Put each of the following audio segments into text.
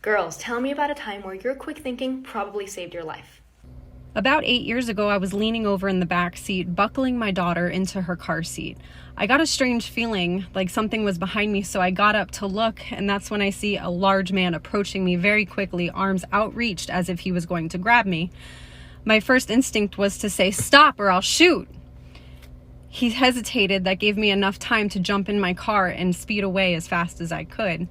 Girls, tell me about a time where your quick thinking probably saved your life. About 8 years ago, I was leaning over in the back seat, buckling my daughter into her car seat. I got a strange feeling like something was behind me, so I got up to look, and that's when I see a large man approaching me very quickly, arms outreached as if he was going to grab me. My first instinct was to say, "Stop or I'll shoot." He hesitated. That gave me enough time to jump in my car and speed away as fast as I could.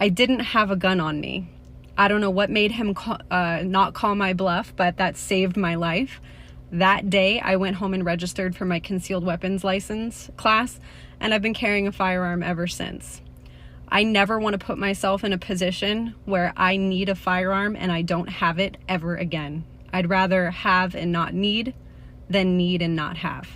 I didn't have a gun on me. I don't know what made him not call my bluff, but that saved my life. That day, I went home and registered for my concealed weapons license class, and I've been carrying a firearm ever since. I never want to put myself in a position where I need a firearm and I don't have it ever again. I'd rather have and not need than need and not have.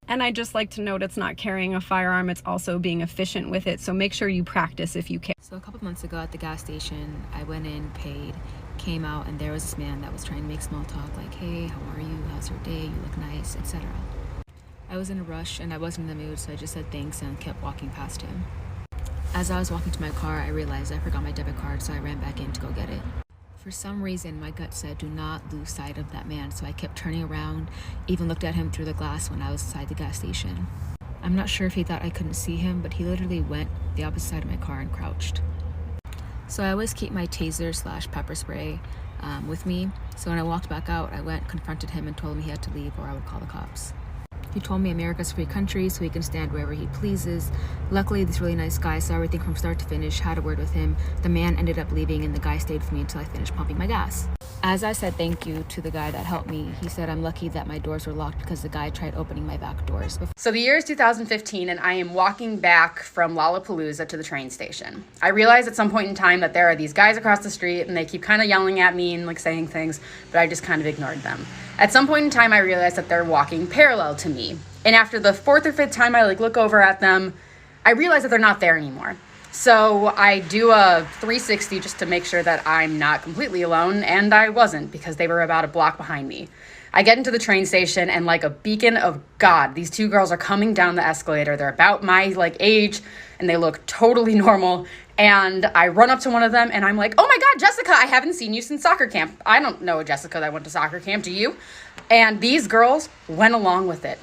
And I'd just like to note it's not carrying a firearm, it's also being efficient with it, so make sure you practice if you can. So a couple months ago at the gas station, I went in, paid, came out, and there was this man that was trying to make small talk, like, "Hey, how are you? How's your day? You look nice," etc. I was in a rush and I wasn't in the mood, so I just said thanks and kept walking past him. As I was walking to my car, I realized I forgot my debit card, so I ran back in to go get it. For some reason, my gut said, do not lose sight of that man, so I kept turning around, even looked at him through the glass when I was inside the gas station. I'm not sure if he thought I couldn't see him, but he literally went the opposite side of my car and crouched. So I always keep my taser/pepper spray with me, so when I walked back out, I went, confronted him, and told him he had to leave or I would call the cops. He told me America's a free country, so he can stand wherever he pleases. Luckily, this really nice guy saw everything from start to finish, had a word with him. The man ended up leaving, and the guy stayed with me until I finished pumping my gas. As I said thank you to the guy that helped me, he said I'm lucky that my doors were locked because the guy tried opening my back doors. So the year is 2015, and I am walking back from Lollapalooza to the train station. I realize at some point in time that there are these guys across the street, and they keep kind of yelling at me and like saying things, but I just kind of ignored them. At some point in time, I realized that they're walking parallel to me. And after the fourth or fifth time I look over at them, I realize that they're not there anymore. So I do a 360 just to make sure that I'm not completely alone, and I wasn't, because they were about a block behind me. I get into the train station, and like a beacon of God, these two girls are coming down the escalator. They're about my age, and they look totally normal. And I run up to one of them, and I'm like, "Oh my God, Jessica, I haven't seen you since soccer camp." I don't know a Jessica that went to soccer camp, do you? And these girls went along with it.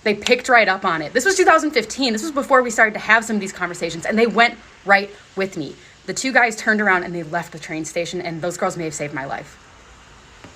They picked right up on it. This was 2015. This was before we started to have some of these conversations, and they went right with me. The two guys turned around and they left the train station, and those girls may have saved my life.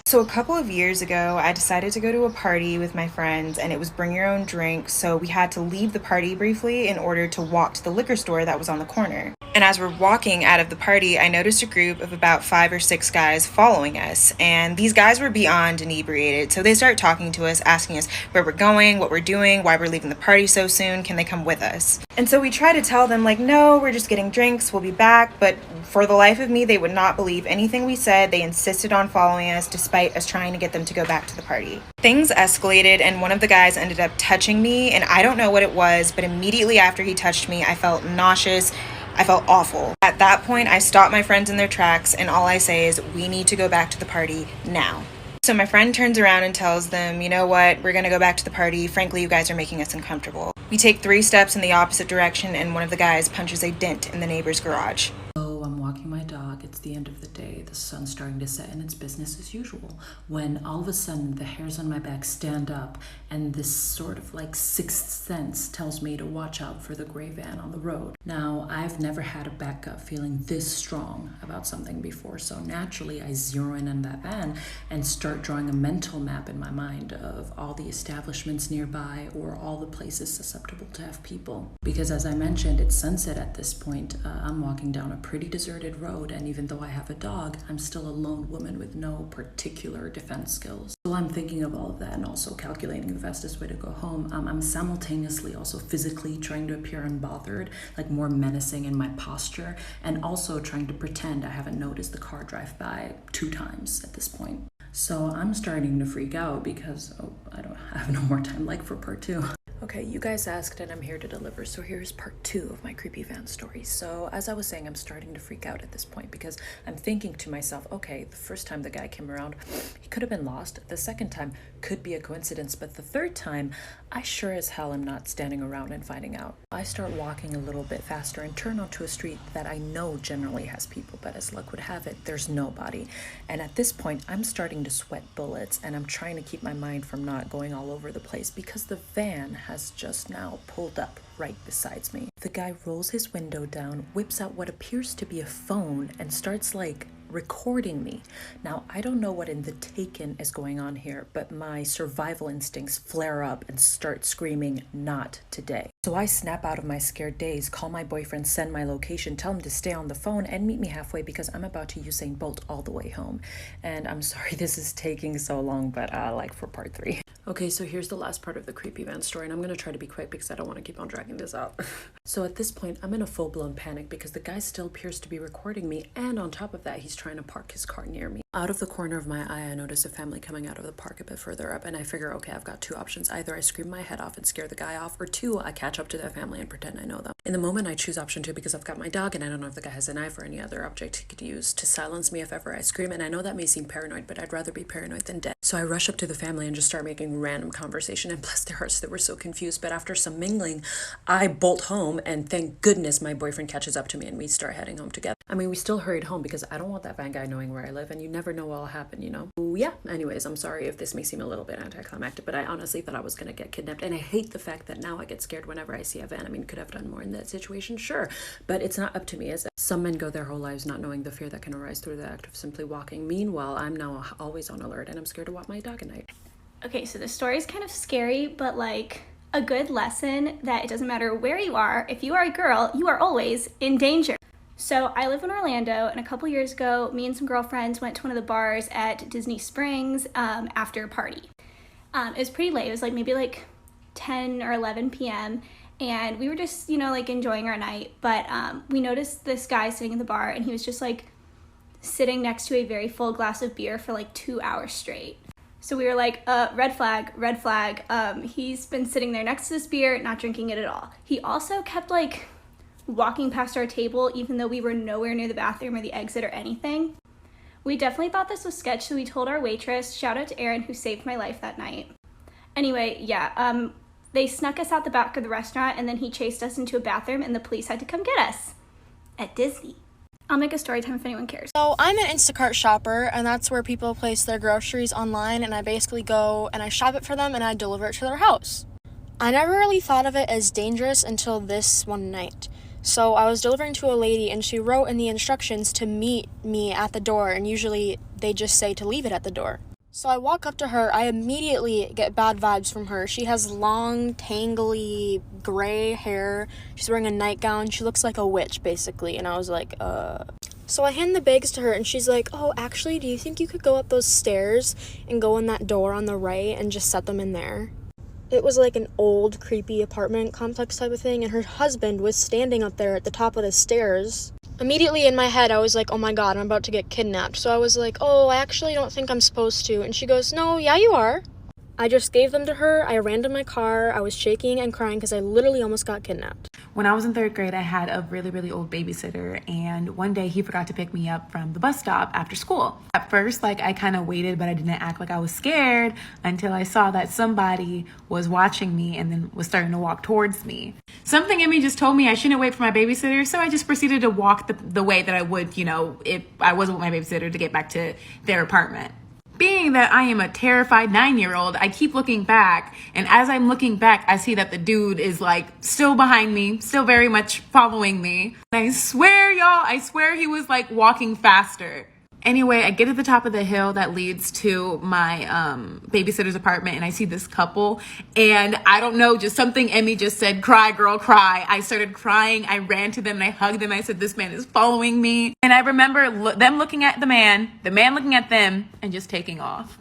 So a couple of years ago, I decided to go to a party with my friends, and it was bring your own drink, so we had to leave the party briefly in order to walk to the liquor store that was on the corner. And as we're walking out of the party, I noticed a group of about 5 or 6 guys following us, and these guys were beyond inebriated, so they start talking to us, asking us where we're going, what we're doing, why we're leaving the party so soon, can they come with us? And so we try to tell them, no, we're just getting drinks, we'll be back, but for the life of me, they would not believe anything we said. They insisted on following us despite us trying to get them to go back to the party. Things escalated, and one of the guys ended up touching me, and I don't know what it was, but immediately after he touched me, I felt nauseous. I felt awful. At that point, I stopped my friends in their tracks, and all I say is, we need to go back to the party now. So my friend turns around and tells them, you know what, we're gonna go back to the party. Frankly, you guys are making us uncomfortable. We take 3 steps in the opposite direction, and one of the guys punches a dent in the neighbor's garage. So I'm walking my dog, it's the end of the day, the sun's starting to set, and it's business as usual, when all of a sudden the hairs on my back stand up, and this sort of sixth sense tells me to watch out for the gray van on the road. Now, I've never had a back gut feeling this strong about something before, so naturally I zero in on that van and start drawing a mental map in my mind of all the establishments nearby or all the places susceptible to have people. Because as I mentioned, it's sunset at this point. I'm walking down a pretty deserted road, and even though I have a dog, I'm still a lone woman with no particular defense skills. So I'm thinking of all of that and also calculating the fastest way to go home. I'm simultaneously also physically trying to appear unbothered, more menacing in my posture, and also trying to pretend I haven't noticed the car drive by 2 times at this point. So I'm starting to freak out because I don't have no more time for part 2. Okay, you guys asked and I'm here to deliver. So here's part 2 of my creepy van story. So as I was saying, I'm starting to freak out at this point because I'm thinking to myself, okay, the first time the guy came around, he could have been lost. The second time could be a coincidence, but the third time, I sure as hell am not standing around and finding out. I start walking a little bit faster and turn onto a street that I know generally has people, but as luck would have it, there's nobody. And at this point, I'm starting to sweat bullets and I'm trying to keep my mind from not going all over the place because the van has just now pulled up right beside me. The guy rolls his window down, whips out what appears to be a phone, and starts like recording me. Now, I don't know what in the taken is going on here, but my survival instincts flare up and start screaming, "Not today." So I snap out of my scared daze, call my boyfriend, send my location, tell him to stay on the phone and meet me halfway because I'm about to Usain Bolt all the way home. And I'm sorry this is taking so long, but like for part 3. Okay, so here's the last part of the creepy van story, and I'm gonna try to be quick because I don't want to keep on dragging this out. So at this point, I'm in a full-blown panic because the guy still appears to be recording me, and on top of that, he's trying to park his car near me. Out of the corner of my eye, I notice a family coming out of the park a bit further up, and I figure, okay, I've got 2 options. Either I scream my head off and scare the guy off, or 2, I catch up to their family and pretend I know them. In the moment, I choose option 2 because I've got my dog, and I don't know if the guy has a knife or any other object he could use to silence me if ever I scream, and I know that may seem paranoid, but I'd rather be paranoid than dead. So I rush up to the family and just start making random conversation, and bless their hearts, they were so confused, but after some mingling, I bolt home, and thank goodness my boyfriend catches up to me and we start heading home together. I mean, we still hurried home because I don't want that van guy knowing where I live, and you never know what'll happen, you know? Ooh, yeah, anyways, I'm sorry if this may seem a little bit anticlimactic, but I honestly thought I was gonna get kidnapped, and I hate the fact that now I get scared whenever I see a van. I mean, could have done more in that situation, sure, but it's not up to me, is it? Some men go their whole lives not knowing the fear that can arise through the act of simply walking. Meanwhile, I'm now always on alert, and I'm scared to walk my dog at night. Okay, so this story is kind of scary, but like a good lesson that it doesn't matter where you are, if you are a girl, you are always in danger. So I live in Orlando, and a couple years ago, me and some girlfriends went to one of the bars at Disney Springs after a party. It was pretty late. It was like maybe like 10 or 11 p.m. And we were just, you know, like enjoying our night. But we noticed this guy sitting in the bar, and he was just like sitting next to a very full glass of beer for like 2 hours straight. So we were like, red flag, red flag. He's been sitting there next to this beer, not drinking it at all. He also kept like walking past our table, even though we were nowhere near the bathroom or the exit or anything. We definitely thought this was sketch, so we told our waitress, shout out to Erin, who saved my life that night. Anyway, yeah, they snuck us out the back of the restaurant, and then he chased us into a bathroom, and the police had to come get us at Disney. I'll make a story time if anyone cares. So I'm an Instacart shopper, and that's where people place their groceries online, and I basically go and I shop it for them and I deliver it to their house. I never really thought of it as dangerous until this one night. So I was delivering to a lady, and she wrote in the instructions to meet me at the door, and usually they just say to leave it at the door. So I walk up to her, I immediately get bad vibes from her. She has long, tangly, gray hair. She's wearing a nightgown. She looks like a witch, basically. And I was like, So I hand the bags to her, and she's like, oh, actually, do you think you could go up those stairs and go in that door on the right and just set them in there? It was like an old, creepy apartment complex type of thing, and her husband was standing up there at the top of the stairs. Immediately in my head, I was like, oh my god, I'm about to get kidnapped. So I was like, oh, I actually don't think I'm supposed to. And she goes, no, yeah, you are. I just gave them to her. I ran to my car. I was shaking and crying because I literally almost got kidnapped. When I was in 3rd grade, I had a really old babysitter, and one day he forgot to pick me up from the bus stop after school. At first, I kind of waited, but I didn't act like I was scared until I saw that somebody was watching me and then was starting to walk towards me. Something in me just told me I shouldn't wait for my babysitter, so I just proceeded to walk the way that I would, if I wasn't with my babysitter, to get back to their apartment. Being that I am a terrified 9-year-old, I keep looking back, and as I'm looking back, I see that the dude is still behind me, still very much following me. And I swear, y'all, he was walking faster. Anyway, I get to the top of the hill that leads to my babysitter's apartment, and I see this couple, and I don't know, just something in me just said, cry, girl, cry. I started crying. I ran to them, and I hugged them. I said, this man is following me. And I remember them looking at the man looking at them, and just taking off.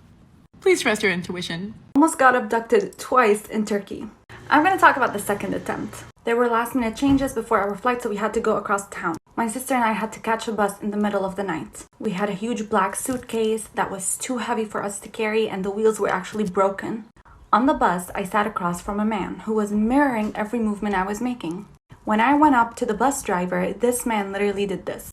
Please trust your intuition. Almost got abducted twice in Turkey. I'm going to talk about the second attempt. There were last-minute changes before our flight, so we had to go across town. My sister and I had to catch a bus in the middle of the night. We had a huge black suitcase that was too heavy for us to carry, and the wheels were actually broken. On the bus, I sat across from a man who was mirroring every movement I was making. When I went up to the bus driver, this man literally did this.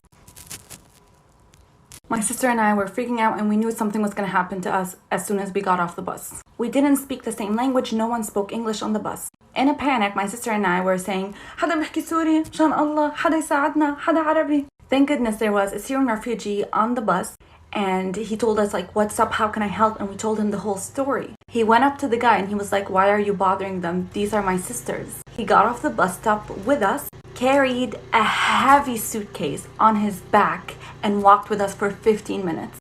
My sister and I were freaking out and we knew something was going to happen to us as soon as we got off the bus. We didn't speak the same language, no one spoke English on the bus. In a panic, my sister and I were saying, "Hada bihki Suri, Shan Allah, hada ysaadna, hada Arabi." Thank goodness there was a Syrian refugee on the bus, and he told us like, "What's up, how can I help?" And we told him the whole story. He went up to the guy and he was like, "Why are you bothering them? These are my sisters." He got off the bus stop with us, carried a heavy suitcase on his back, and walked with us for 15 minutes.